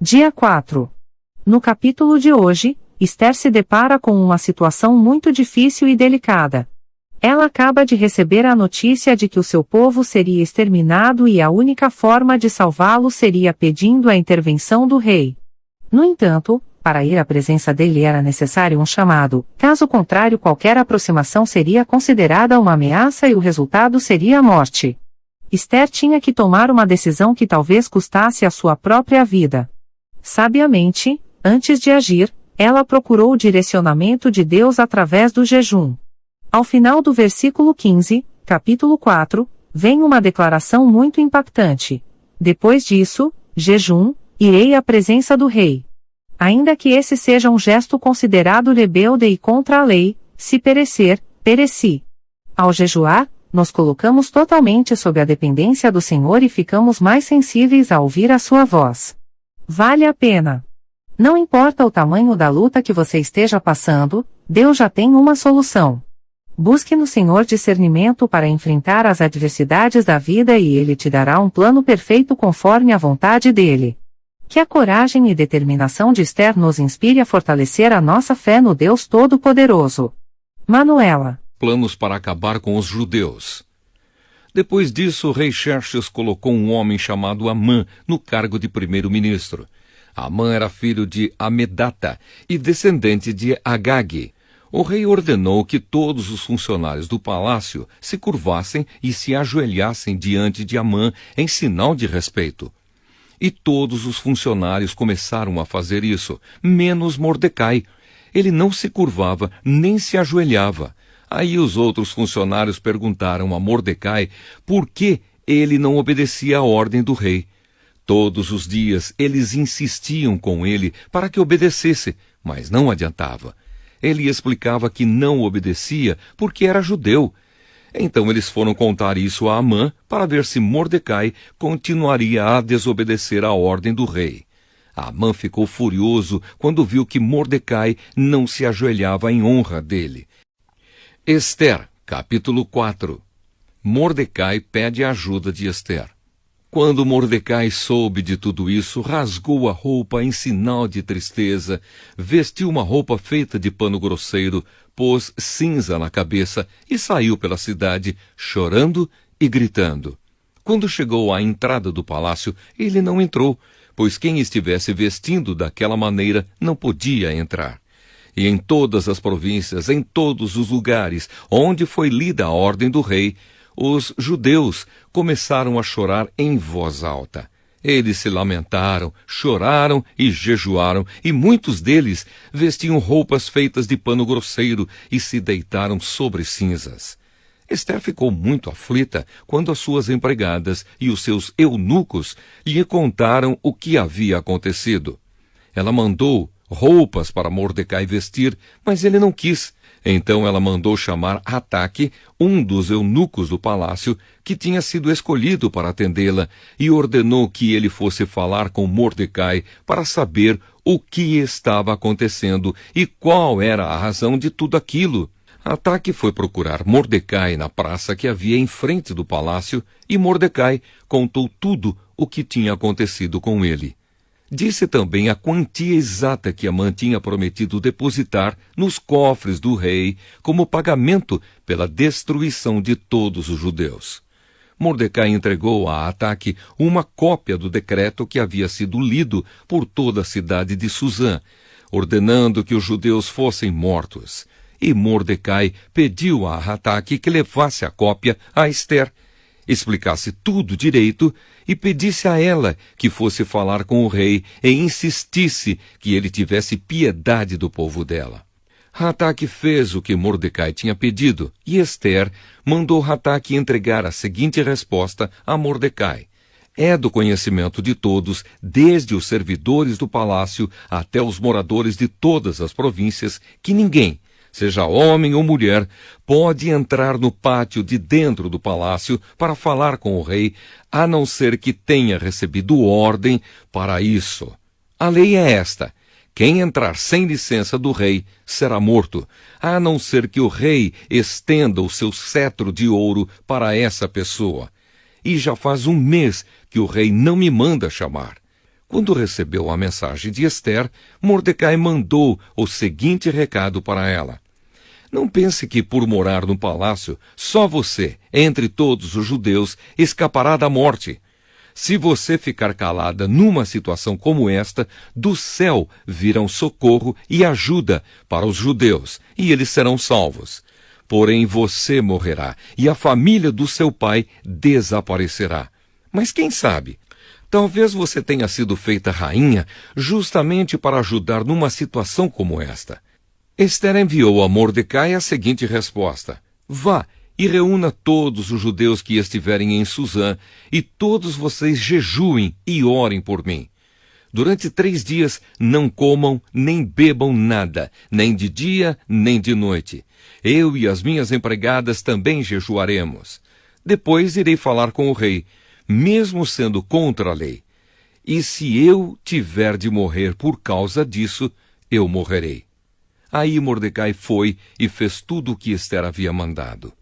Dia 4. No capítulo de hoje, Esther se depara com uma situação muito difícil e delicada. Ela acaba de receber a notícia de que o seu povo seria exterminado e a única forma de salvá-lo seria pedindo a intervenção do rei. No entanto, para ir à presença dele era necessário um chamado, caso contrário qualquer aproximação seria considerada uma ameaça e o resultado seria a morte. Esther tinha que tomar uma decisão que talvez custasse a sua própria vida. Sabiamente, antes de agir, ela procurou o direcionamento de Deus através do jejum. Ao final do versículo 15, capítulo 4, vem uma declaração muito impactante. Depois disso, jejum, irei à presença do rei. Ainda que esse seja um gesto considerado rebelde e contra a lei, se perecer, pereci. Ao jejuar, nos colocamos totalmente sob a dependência do Senhor e ficamos mais sensíveis a ouvir a sua voz. Vale a pena. Não importa o tamanho da luta que você esteja passando, Deus já tem uma solução. Busque no Senhor discernimento para enfrentar as adversidades da vida e Ele te dará um plano perfeito conforme a vontade dEle. Que a coragem e determinação de Esther nos inspire a fortalecer a nossa fé no Deus Todo-Poderoso. Manuela. Planos para acabar com os judeus. Depois disso, o rei Xerxes colocou um homem chamado Amã no cargo de primeiro-ministro. Amã era filho de Amedata e descendente de Agag. O rei ordenou que todos os funcionários do palácio se curvassem e se ajoelhassem diante de Amã em sinal de respeito. E todos os funcionários começaram a fazer isso, menos Mordecai. Ele não se curvava nem se ajoelhava. Aí os outros funcionários perguntaram a Mordecai por que ele não obedecia à ordem do rei. Todos os dias eles insistiam com ele para que obedecesse, mas não adiantava. Ele explicava que não obedecia porque era judeu. Então eles foram contar isso a Amã para ver se Mordecai continuaria a desobedecer à ordem do rei. Amã ficou furioso quando viu que Mordecai não se ajoelhava em honra dele. Esther, capítulo 4. Mordecai pede a ajuda de Esther. Quando Mordecai soube de tudo isso, rasgou a roupa em sinal de tristeza, vestiu uma roupa feita de pano grosseiro, pôs cinza na cabeça e saiu pela cidade, chorando e gritando. Quando chegou à entrada do palácio, ele não entrou, pois quem estivesse vestindo daquela maneira não podia entrar. E em todas as províncias, em todos os lugares onde foi lida a ordem do rei, os judeus começaram a chorar em voz alta. Eles se lamentaram, choraram e jejuaram, e muitos deles vestiam roupas feitas de pano grosseiro e se deitaram sobre cinzas. Esther ficou muito aflita quando as suas empregadas e os seus eunucos lhe contaram o que havia acontecido. Ela mandou roupas para Mordecai vestir, mas ele não quis. Então ela mandou chamar Ataque, um dos eunucos do palácio, que tinha sido escolhido para atendê-la, e ordenou que ele fosse falar com Mordecai para saber o que estava acontecendo e qual era a razão de tudo aquilo. Ataque foi procurar Mordecai na praça que havia em frente do palácio, e Mordecai contou tudo o que tinha acontecido com ele. Disse também a quantia exata que Amã tinha prometido depositar nos cofres do rei como pagamento pela destruição de todos os judeus. Mordecai entregou a Ataque uma cópia do decreto que havia sido lido por toda a cidade de Suzã, ordenando que os judeus fossem mortos. E Mordecai pediu a Ataque que levasse a cópia a Esther, explicasse tudo direito e pedisse a ela que fosse falar com o rei e insistisse que ele tivesse piedade do povo dela. Ataque fez o que Mordecai tinha pedido, e Esther mandou Ataque entregar a seguinte resposta a Mordecai. É do conhecimento de todos, desde os servidores do palácio até os moradores de todas as províncias, que ninguém, seja homem ou mulher, pode entrar no pátio de dentro do palácio para falar com o rei, a não ser que tenha recebido ordem para isso. A lei é esta: quem entrar sem licença do rei será morto, a não ser que o rei estenda o seu cetro de ouro para essa pessoa. E já faz um mês que o rei não me manda chamar. Quando recebeu a mensagem de Ester, Mordecai mandou o seguinte recado para ela: não pense que por morar no palácio, só você, entre todos os judeus, escapará da morte. Se você ficar calada numa situação como esta, do céu virão socorro e ajuda para os judeus, e eles serão salvos. Porém você morrerá, e a família do seu pai desaparecerá. Mas quem sabe? Talvez você tenha sido feita rainha justamente para ajudar numa situação como esta. Ester enviou a Mordecai a seguinte resposta: vá e reúna todos os judeus que estiverem em Susã, e todos vocês jejuem e orem por mim. Durante 3 dias não comam nem bebam nada, nem de dia nem de noite. Eu e as minhas empregadas também jejuaremos. Depois irei falar com o rei, mesmo sendo contra a lei. E se eu tiver de morrer por causa disso, eu morrerei. Aí Mordecai foi e fez tudo o que Ester havia mandado.